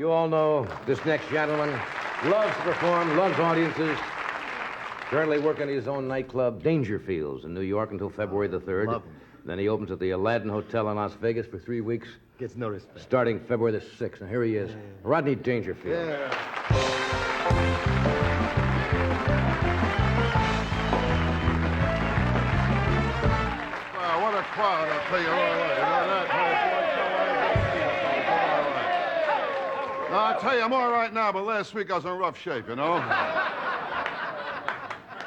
You all know this next gentleman loves to perform, loves audiences. Currently working at his own nightclub, Dangerfield's, in New York until February the 3rd. Love him. Then he opens at the Aladdin Hotel in Las Vegas for 3 weeks, Gets no respect. starting February the 6th. Now, here he is, Rodney Dangerfield. Yeah. Wow, what a crowd, I'll tell you all right. You know that? Now, I'll tell you, I'm all right now, but last week I was in rough shape, you know?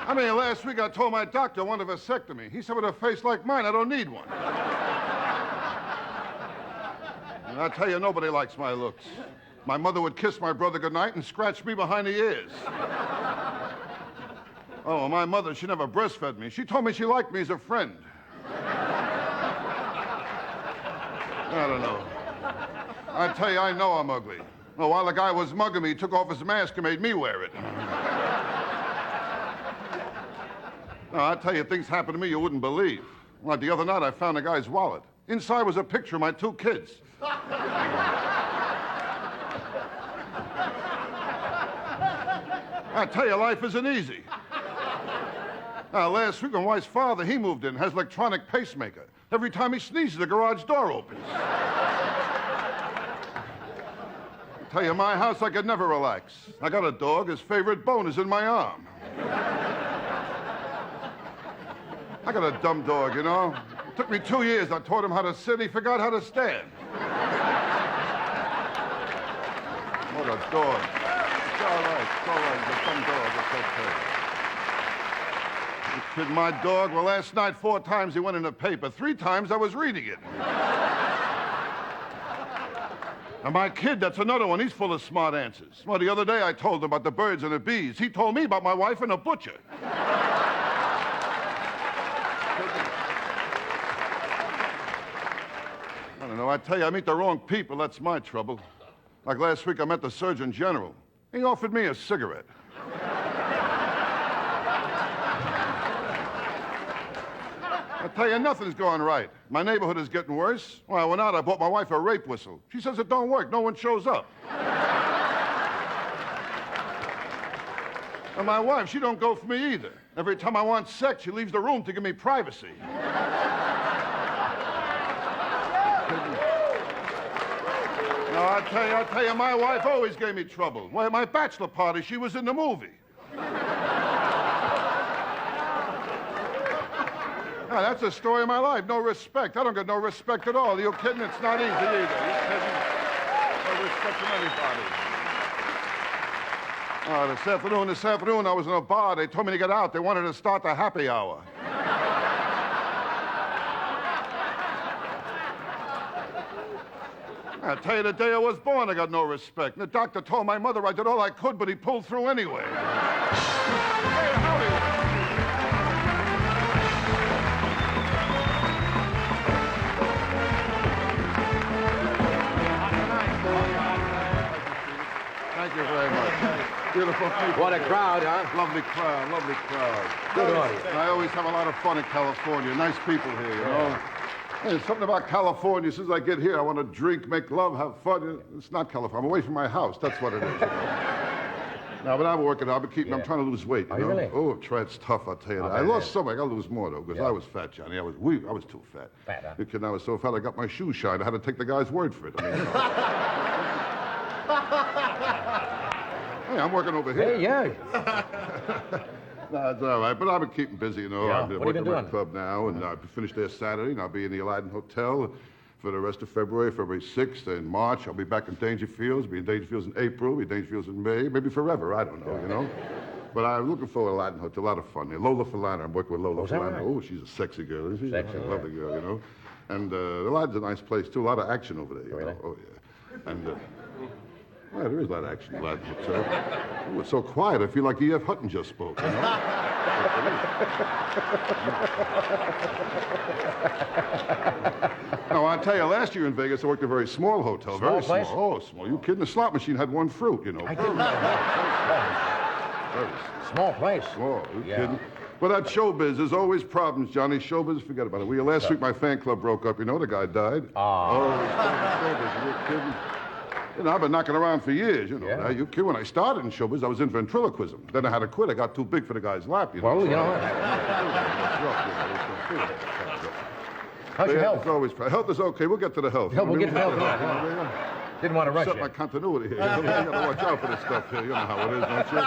I mean, last week I told my doctor I want a vasectomy. He said, with a face like mine, I don't need one. And I tell you, nobody likes my looks. My mother would kiss my brother goodnight and scratch me behind the ears. Oh, my mother, she never breastfed me. She told me she liked me as a friend. I don't know. I tell you, I know I'm ugly. Well, while the guy was mugging me, he took off his mask and made me wear it. No, I tell you, things happen to me you wouldn't believe. Like the other night, I found a guy's wallet. Inside was a picture of my 2 kids. I tell you, life isn't easy. Last week, my wife's father, he moved in, has electronic pacemaker. Every time he sneezes, the garage door opens. I tell you, my house, I could never relax. I got a dog. His favorite bone is in my arm. I got a dumb dog, you know. It took me 2 years. I taught him how to sit. He forgot how to stand. What a dog. It's all right. It's all right. It's a dumb dog. It's okay. This kid, my dog, well, last night 4 times he went in the paper. 3 times I was reading it. And my kid, that's another one. He's full of smart answers. Well, the other day I told him about the birds and the bees. He told me about my wife and a butcher. I don't know. I tell you, I meet the wrong people. That's my trouble. Like last week, I met the Surgeon General. He offered me a cigarette. I tell you, nothing's going right. My neighborhood is getting worse. Well, I went out, I bought my wife a rape whistle. She says it don't work. No one shows up. And my wife, she don't go for me either. Every time I want sex, she leaves the room to give me privacy. No, I tell you, my wife always gave me trouble. Well, at my bachelor party, she was in the movie. Now, that's the story of my life. No respect. I don't get no respect at all. Are you kidding? It's not easy either. You kidding? No respect from anybody. This afternoon, I was in a bar. They told me to get out. They wanted to start the happy hour. I tell you, the day I was born, I got no respect. And the doctor told my mother I did all I could, but he pulled through anyway. Hey, howdy. Thank you very much. Beautiful people. What a crowd, huh? Lovely crowd, lovely crowd. Good audience. I always have a lot of fun in California. Nice people here, you know. Hey, there's something about California. As soon as I get here, I want to drink, make love, have fun. It's not California. I'm away from my house. That's what it is. You know? No, but I'm working. I'm trying to lose weight. You know? Really? Oh, it's tough. I'll tell you that. I lost some. I got to lose more though, because I was fat, Johnny. I was too fat. Fat, huh? You kidding? I was so fat. I got my shoes shined. I had to take the guy's word for it. I mean, you know. Hey, I'm working over here. Hey, yeah. No, it's all right, but I've been keeping busy, you know. Yeah. I'm What have you working been at my doing? club now, and I finished there Saturday, and I'll be in the Aladdin Hotel for the rest of February 6th, and March. I'll be back in Dangerfields, be in Dangerfields in April, be in Dangerfields in May, maybe forever, I don't know, you know. But I'm looking forward to Aladdin Hotel, a lot of fun. Lola Falana, I'm working with Lola is that Falana. right? Oh, she's a sexy girl, isn't she? Sexy, a lovely girl, you know. And Aladdin's a nice place, too. A lot of action over there, you Really? know. Oh, yeah. And, well, there is a lot of action in Aladdin Hotel. Oh, it's so quiet, I feel like E.F. Hutton just spoke, you know. No, I'll tell you, last year in Vegas, I worked at a very small hotel. Small very place? small. Oh, small. You kidding? The slot machine had 1 fruit, you know. I didn't know. Very Small place. small. You Yeah. kidding? But at showbiz, there's always problems, Johnny. Showbiz, forget about it. Last week, my fan club broke up. You know, the guy died. Ah. Oh, it's showbiz. You kidding? You know, I've been knocking around for years, you know. Yeah. Now, you kid, when I started in showbiz, I was in ventriloquism. Then I had to quit. I got too big for the guy's lap, you know. Well, you know what? How's your health? Health is okay. We'll get to the health. We'll get to the health. Didn't want to rush Set you. my continuity here. You got to watch out for this stuff here. You know how it is, don't you?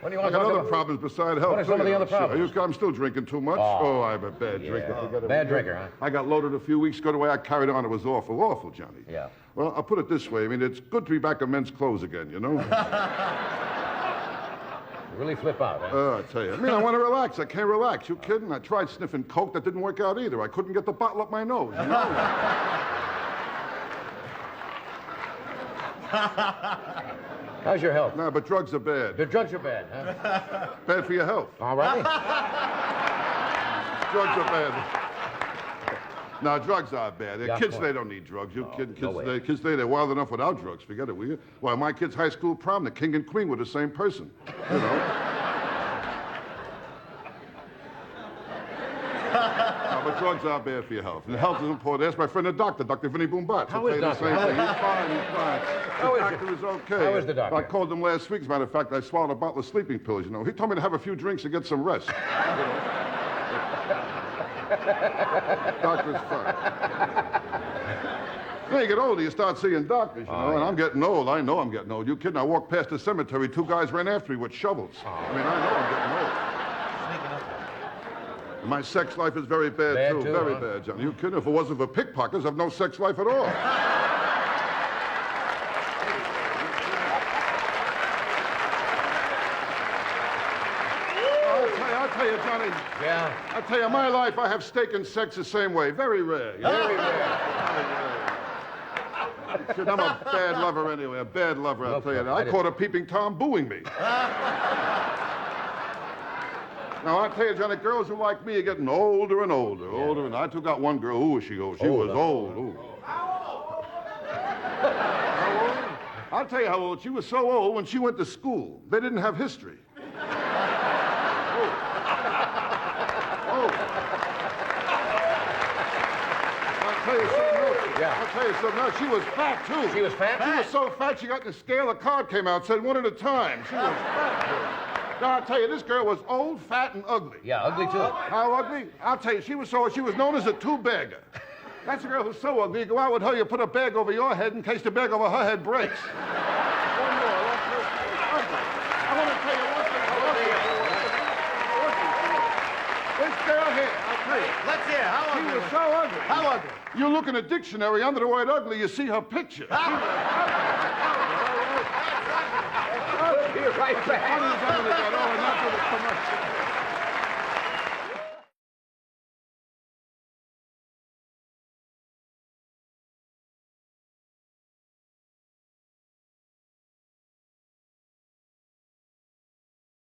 What do you I want got to talk other about? problems besides health. What are some of the other Sure. problems? I'm still drinking too much. Oh, I'm a bad drinker. Yeah. Bad drinker, huh? I got loaded a few weeks ago. The way I carried on, it was awful, Johnny. Yeah. Well, I'll put it this way. I mean, it's good to be back in men's clothes again, you know? Really flip out, huh? I tell you. I mean, I want to relax. I can't relax. You kidding? I tried sniffing coke. That didn't work out either. I couldn't get the bottle up my nose, you know? How's your health? No, but drugs are bad. The drugs are bad, huh? Bad for your health. All right. Drugs are bad. No, drugs are bad. Yeah, Kids, well. they don't need drugs. You kids, no way. they're wild enough without drugs. Forget it, will you? Why, my kid's high school prom, the king and queen were the same person. You know? No, but drugs are bad for your health. And health is important. Ask my friend the doctor, Dr. Vinny Boombatz. How He'll is tell you the Doctor? same thing. He's fine, he's fine. How The is doctor is okay. How is the doctor? I called him last week. As a matter of fact, I swallowed a bottle of sleeping pills, you know. He told me to have a few drinks and get some rest. Doctor's fine. When you get older, you start seeing doctors, you know, and I'm getting old. I know I'm getting old. You kidding? I walked past the cemetery, 2 guys ran after me with shovels. I mean, I know I'm getting old. And my sex life is very bad, too. Very bad, Johnny. You kidding? If it wasn't for pickpockets, I've no sex life at all. I'll tell you, Johnny. Yeah. I'll tell you, my life, I have steak and sex the same way. Very rare. You know? Very rare. I'm a bad lover anyway, a bad lover, I'll tell you that. I caught a peeping Tom booing me. Now, I'll tell you, Johnny, girls who like me are getting older and older, older. And I took out one girl. Who was she? Oh, she was old. Ooh. How old? I'll tell you how old. She was so old when she went to school, they didn't have history. I'll tell you something else. Yeah. I'll tell you something else. She was fat, too. She was fat? She was so fat, she got in the scale, a card came out, said 1 at a time. She was fat, too. Now, I'll tell you, this girl was old, fat, and ugly. Yeah, ugly, too. How ugly? I'll tell you, she was known as a 2-bagger. That's a girl who's so ugly, you go out with her, you put a bag over your head in case the bag over her head breaks. One more. I want to tell you one thing. This girl here, I'll tell you. Let's hear. How She ugly? was so ugly. How ugly? You look in a dictionary, under the word ugly, you see her picture. You're right back. Funny as ever to get. Oh, and not for the